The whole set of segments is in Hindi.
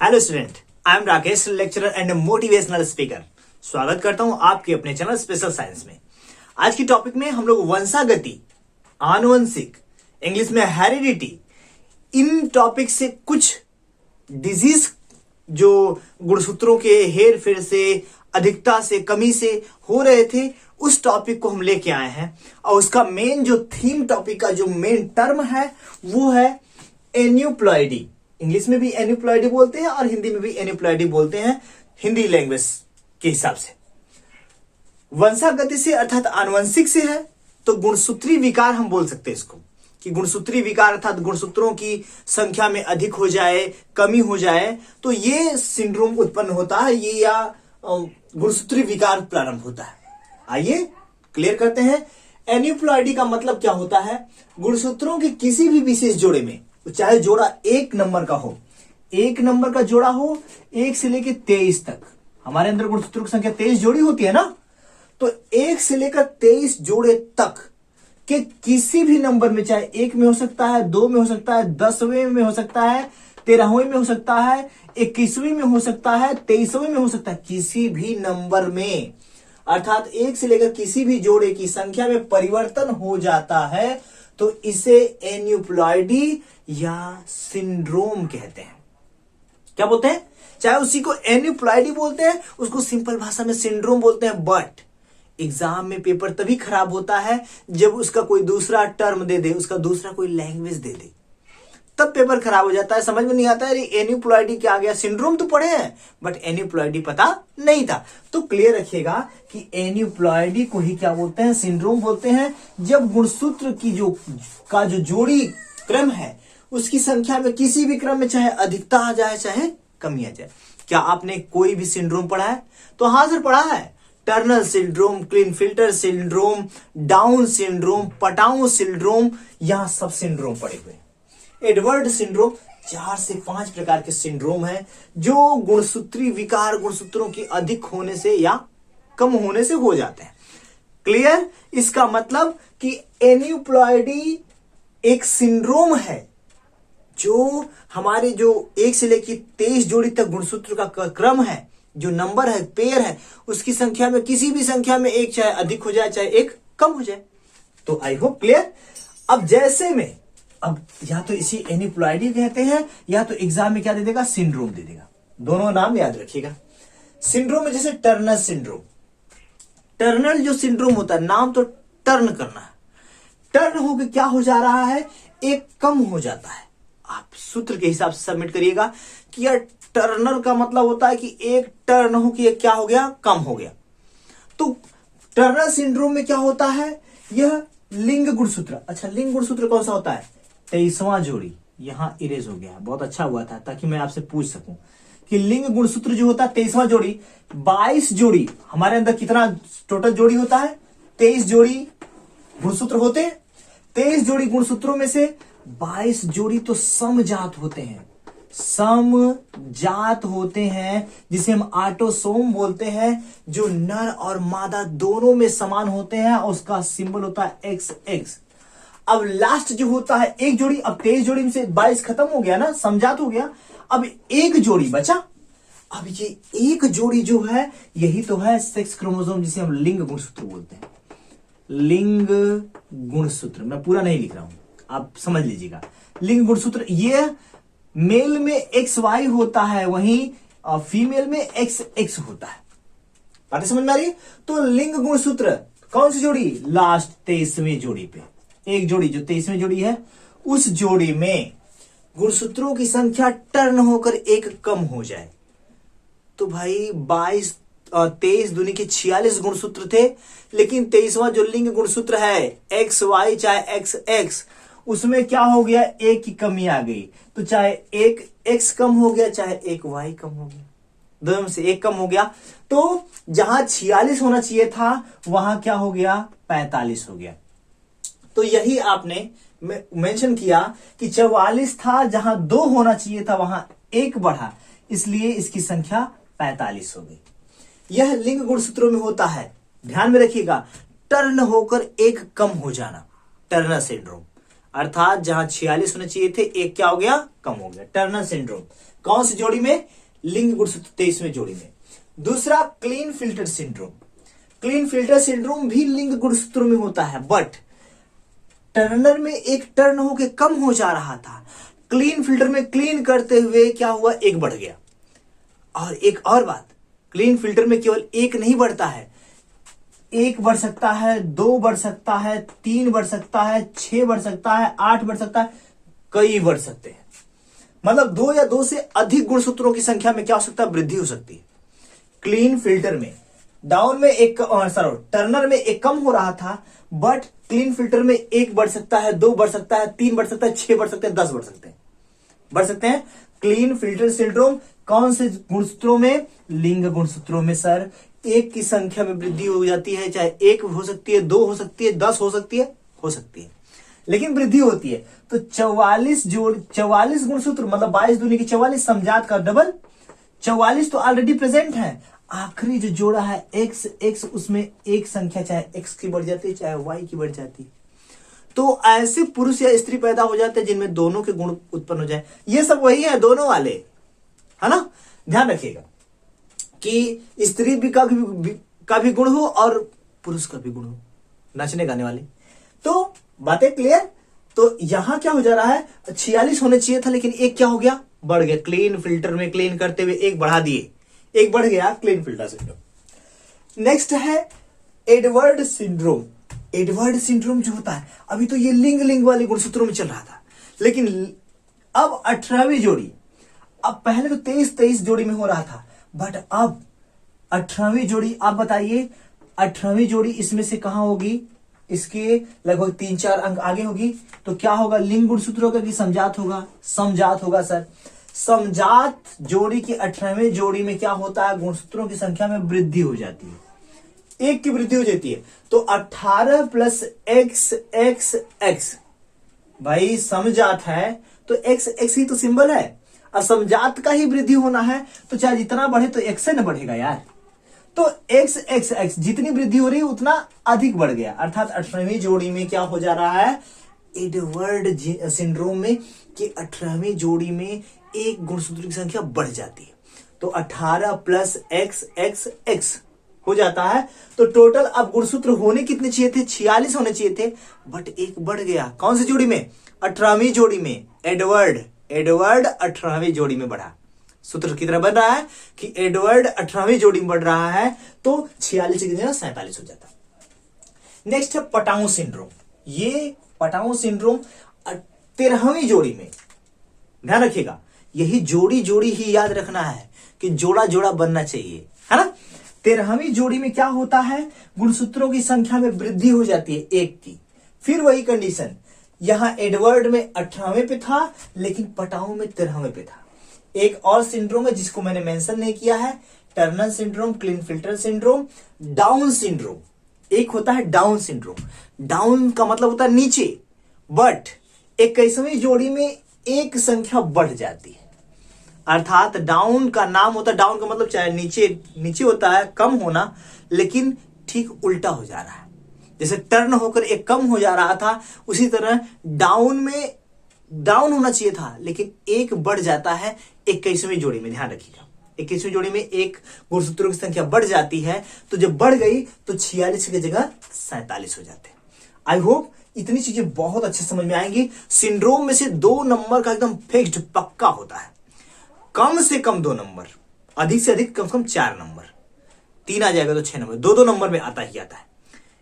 Hello student, I am Rakesh, lecturer and motivational speaker. स्वागत करता हूं आपके अपने चैनल स्पेशल साइंस में। आज की टॉपिक में हम लोग वंशागति, आनुवंशिक, इंग्लिश में हेरिडिटी, इन टॉपिक से कुछ डिजीज जो गुणसूत्रों के हेर फेर से, अधिकता से, कमी से हो रहे थे, उस टॉपिक को हम लेके आए हैं। और उसका मेन जो थीम टॉपिक का जो मेन टर्म है वो है एन्यूप्लॉइडी। इंग्लिश में भी एन्यूप्लॉइडी बोलते हैं और हिंदी में भी एन्यूप्लॉइडी बोलते हैं, हिंदी लैंग्वेज के हिसाब से। वंशागति से अर्थात आनुवंशिक से है तो गुणसूत्री विकार हम बोल सकते हैं इसको, कि गुणसूत्री विकार अर्थात गुणसूत्रों की संख्या में अधिक हो जाए, कमी हो जाए, तो ये सिंड्रोम उत्पन्न होता है, ये या गुणसूत्री विकार प्रारंभ होता है। आइए क्लियर करते हैं। एन्यूप्लॉइडी का मतलब क्या होता है? गुणसूत्रों के किसी भी विशेष जोड़े में, चाहे जोड़ा 1 नंबर का हो, 1 नंबर का जोड़ा हो 1 से लेकर 23 तक। हमारे अंदर गुणसूत्रों की संख्या 23 जोड़ी होती है ना, तो 1 से लेकर 23 जोड़े तक के किसी भी नंबर में, चाहे 1 में हो सकता है, 2 में हो सकता है, 10वें में हो सकता है, 13वें में हो सकता है, 21वीं में हो सकता है, 23वें में हो सकता है, किसी भी नंबर में अर्थात 1 से लेकर किसी भी जोड़े की संख्या में परिवर्तन हो जाता है तो इसे एन्यूप्लॉइडी या सिंड्रोम कहते हैं। क्या बोलते हैं? चाहे उसी को एन्यूप्लॉइडी बोलते हैं, उसको सिंपल भाषा में सिंड्रोम बोलते हैं। बट एग्जाम में पेपर तभी खराब होता है जब उसका कोई दूसरा टर्म दे दे, उसका दूसरा कोई लैंग्वेज दे दे, तब पेपर खराब हो जाता है। समझ में नहीं आता है एन्यूप्लॉइडी क्या आ गया। सिंड्रोम तो पढ़े हैं बट एन्यूप्लॉइडी पता नहीं था। तो क्लियर रखिएगा कि एन्यूप्लॉइडी को ही क्या बोलते हैं? सिंड्रोम बोलते हैं। जब गुणसूत्र की जो जोड़ी क्रम है उसकी संख्या में किसी भी क्रम में चाहे अधिकता आ जाए चाहे कमी आ जाए। क्या आपने कोई भी सिंड्रोम पढ़ा है? तो हाँ सर पढ़ा है। Turner syndrome, Klinefelter syndrome, Down syndrome, Patau syndrome, यहां सब सिंड्रोम पड़े हुए। एडवर्ड सिंड्रोम, 4 से 5 प्रकार के सिंड्रोम हैं जो गुणसूत्री विकार, गुणसूत्रों की अधिक होने से या कम होने से हो जाते हैं। क्लियर? इसका मतलब कि एन्यूप्लॉइडी एक सिंड्रोम है जो हमारे जो 1 से लेकर 23 जोड़ी तक गुणसूत्र का क्रम है, जो नंबर है, पेयर है, उसकी संख्या में किसी भी संख्या में 1 चाहे अधिक हो जाए चाहे 1 कम हो जाए। तो आई होप क्लियर। अब जैसे में अब या तो इसी एन्यूप्लॉइडी कहते हैं या तो एग्जाम में क्या दे देगा? सिंड्रोम दे देगा। दोनों नाम याद रखिएगा। सिंड्रोम में जैसे टर्नर सिंड्रोम, टर्नर जो सिंड्रोम होता है, नाम तो टर्न करना है, टर्न होकर क्या हो जा रहा है? 1 कम हो जाता है। आप सूत्र के हिसाब से सबमिट करिएगा कि यार टर्नर का मतलब होता है कि 1 टर्न हो कि क्या हो गया? कम हो गया। तो टर्नर सिंड्रोम में क्या होता है? यह लिंग गुणसूत्र, अच्छा लिंग गुणसूत्र कौन सा होता है? 23वां जोड़ी। यहां इरेज हो गया, बहुत अच्छा हुआ था ताकि मैं आपसे पूछ सकूं कि लिंग गुणसूत्र जो होता है 23वां जोड़ी, 22 जोड़ी हमारे अंदर कितना टोटल जोड़ी होता है? 23 जोड़ी गुणसूत्र होते हैं। 23 जोड़ी गुणसूत्रों में से 22 जोड़ी तो समजात होते हैं, समजात होते हैं, जिसे हम ऑटोसोम बोलते हैं, जो नर और मादा दोनों में समान होते हैं। उसका सिंबल होता है XX। अब लास्ट जो होता है 1 जोड़ी, अब 23 जोड़ी में से 22 खत्म हो गया ना, समजात हो गया। अब 1 जोड़ी बचा। अब ये 1 जोड़ी जो है यही तो है सेक्स क्रोमोसोम, जिसे हम लिंग गुणसूत्र बोलते हैं। लिंग गुणसूत्र मैं पूरा नहीं लिख रहा हूं, आप समझ लीजिएगा। लिंग गुणसूत्र ये मेल में XY होता है, वहीं फीमेल में XX होता है। बातें समझ में आ रही है? तो लिंग गुणसूत्र कौन सी जोड़ी? लास्ट 23वीं जोड़ी पे 1 जोड़ी, जो 23वीं जोड़ी है, उस जोड़ी में गुणसूत्रों की संख्या टर्न होकर 1 कम हो जाए। तो भाई 22 और 23 दूनी के 46 गुणसूत्र थे, लेकिन 23वां जो लिंग गुणसूत्र है XY चाहे XX, उसमें क्या हो गया? 1 की कमी आ गई। तो चाहे 1 X कम हो गया चाहे 1 Y कम हो गया, दोनों में से 1 कम हो गया। तो जहां 46 होना चाहिए था वहां क्या हो गया? 45 हो गया। तो यही आपने मेंशन किया कि 44 था, जहां 2 होना चाहिए था वहां 1 बढ़ा, इसलिए इसकी संख्या 45 हो गई। यह लिंग गुणसूत्रों में होता है। ध्यान में रखिएगा, टर्न होकर 1 कम हो जाना, टर्नर सिंड्रोम। अर्थात जहां 46 होने चाहिए थे, एक क्या हो गया, कम हो गया। टर्नर सिंड्रोम कौन सी जोड़ी में, लिंग गुणसूत्र 23वें जोड़ी में। दूसरा clean filter syndrome. Clean filter syndrome भी लिंग गुणसूत्रों में होता है, बट टर्नर में एक टर्न होके कम हो जा रहा था, क्लीन फिल्टर में क्लीन करते हुए क्या हुआ, एक बढ़ गया। और एक और बात, क्लीन फिल्टर में केवल एक नहीं बढ़ता है, एक बढ़ सकता है, 2 बढ़ सकता है, 3 बढ़ सकता है, 6 बढ़ सकता है, 8 बढ़ सकता है, कई बढ़ सकते हैं। मतलब 2 या 2 से अधिक गुणसूत्रों की संख्या में क्या हो सकता है, वृद्धि हो सकती है। क्लीन फिल्टर में डाउन में एक, टर्नर में एक कम हो रहा था, बट क्लीन फिल्टर में एक बढ़ सकता है, 2 बढ़ सकता है, 3 बढ़ सकता है, 6 बढ़ सकते हैं, 10 बढ़ सकते हैं। क्लीन फिल्टर सिंड्रोम कौन से गुणसूत्रों में, लिंग गुणसूत्रों में सर। एक की संख्या में वृद्धि हो जाती है, चाहे 1 हो सकती है, 2 हो सकती है, 10 हो सकती है, लेकिन वृद्धि होती है। तो 44 गुणसूत्र मतलब 22 दूनी की 44, समजात का डबल 44 तो ऑलरेडी प्रेजेंट है। आखिरी जो जोड़ा है x, उसमें एक संख्या चाहे x की बढ़ जाती है, चाहे y की बढ़ जाती है। तो ऐसे पुरुष या स्त्री पैदा हो जाते हैं जिनमें दोनों के गुण उत्पन्न हो जाए। ये सब वही है, दोनों वाले, है ना। ध्यान रखिएगा कि स्त्री भी का भी गुण हो और पुरुष का भी गुण हो, नाचने गाने वाले। तो बातें क्लियर। तो यहां क्या हो जा रहा है, 46 होने चाहिए था, लेकिन एक क्या हो गया, बढ़ गया। क्लीन फिल्टर में क्लीन करते हुए एक बढ़ा दिए, एक बढ़ गया क्लीन फिल्टर सिंड्रोम। नेक्स्ट है एडवर्ड सिंड्रोम। एडवर्ड सिंड्रोम जो होता है, अभी तो ये लिंग वाले गुणसूत्रों में चल रहा था, लेकिन अब 18वीं जोड़ी, अब पहले तो 23 जोड़ी में हो रहा था, बट अब 18वीं जोड़ी। आप बताइए 18वीं जोड़ी इसमें से कहां होगी, इसके लगभग 3-4 अंक आगे होगी। तो क्या होगा, लिंग गुणसूत्र होगा कि समजात होगा, समजात होगा सर। समजात जोड़ी की 18वीं जोड़ी में क्या होता है, गुणसूत्रों की संख्या में वृद्धि हो जाती है, एक की वृद्धि हो जाती है। तो 18 प्लस x, भाई समजात है तो x ही तो सिंबल है, और समजात का ही वृद्धि होना है, तो चाहे जितना बढ़े तो x से न बढ़ेगा यार। तो x जितनी वृद्धि हो रही है उतना अधिक बढ़ गया, अर्थात 18वीं जोड़ी में क्या हो जा रहा है, एडवर्ड सिंड्रोम में कि 18वीं जोड़ी में एक गुणसूत्र की संख्या बढ़ जाती है। तो 18 प्लस x हो जाता है। तो टोटल अब गुणसूत्र होने कितने चाहिए थे, 46 होने चाहिए थे, बट एक बढ़ गया। कौन सी जोड़ी में, 18वीं जोड़ी में। एडवर्ड 18वीं जोड़ी में बढ़ा। सूत्र कितना बन रहा है कि एडवर्ड 18वीं जोड़ी में बढ़ रहा है, तो 46 की जगह 47 हो जाता। नेक्स्ट है पटाऊ सिंड्रोम। ये पटाऊ सिंड्रोम 13वीं जोड़ी में, ध्यान रखिएगा, यही जोड़ी ही याद रखना है कि जोड़ा बनना चाहिए, है ना। 13वीं जोड़ी में क्या होता है, गुणसूत्रों की संख्या में वृद्धि हो जाती है, एक की। फिर वही कंडीशन, यहां एडवर्ड में 18वें पे था, लेकिन पटाऊ में 13वें पे था। एक और सिंड्रोम है जिसको मैंने मेंशन नहीं किया है, Turner syndrome, clean filter syndrome, Down syndrome. एक होता है डाउन सिंड्रोम, डाउन का मतलब होता है नीचे, बट 21वीं जोड़ी में एक संख्या बढ़ जाती है, अर्थात डाउन का नाम होता है, डाउन का मतलब चाहे नीचे होता है, कम होना, लेकिन ठीक उल्टा हो जा रहा है। जैसे टर्न होकर एक कम हो जा रहा था, उसी तरह डाउन में डाउन होना चाहिए था, लेकिन एक बढ़ जाता है 21वीं जोड़ी में। ध्यान रखिएगा, 21वीं जोड़ी में एक गुणसूत्रों की संख्या बढ़ जाती है, तो जब बढ़ गई तो 46 की जगह 47 हो जाते हैं। आई होप इतनी चीजें बहुत अच्छे समझ में आएंगी। सिंड्रोम में से 2 नंबर का एकदम फिक्स्ड पक्का होता है, कम से कम 2 नंबर, अधिक से अधिक कम से कम 4 नंबर, 3 आ जाएगा तो 6 नंबर, 2 नंबर में आता ही आता है।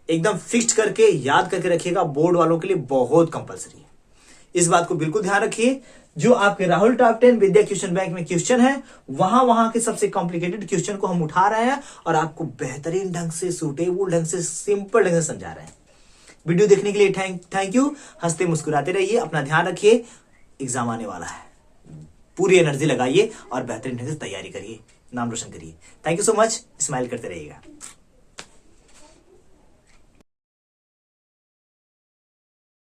एकदम फिक्स्ड करके याद करके रखिएगा, बोर्ड वालों के लिए बहुत कंपलसरी है, इस बात को बिल्कुल ध्यान रखिए। जो आपके राहुल टॉप 10 विद्या क्वेश्चन बैंक में क्वेश्चन है, वहां के सबसे कॉम्प्लिकेटेड क्वेश्चन को हम उठा रहे हैं और आपको बेहतरीन ढंग से, सूटेबल ढंग से, सिंपल ढंग से समझा रहे हैं। वीडियो देखने के लिए थैंक यू। हंसते मुस्कुराते रहिए, अपना ध्यान रखिए, एग्जाम आने वाला है, पूरी एनर्जी लगाइए और बेहतरीन ढंग से तैयारी करिए, नाम रोशन करिए। Thank you so much, smile करते रहिएगा।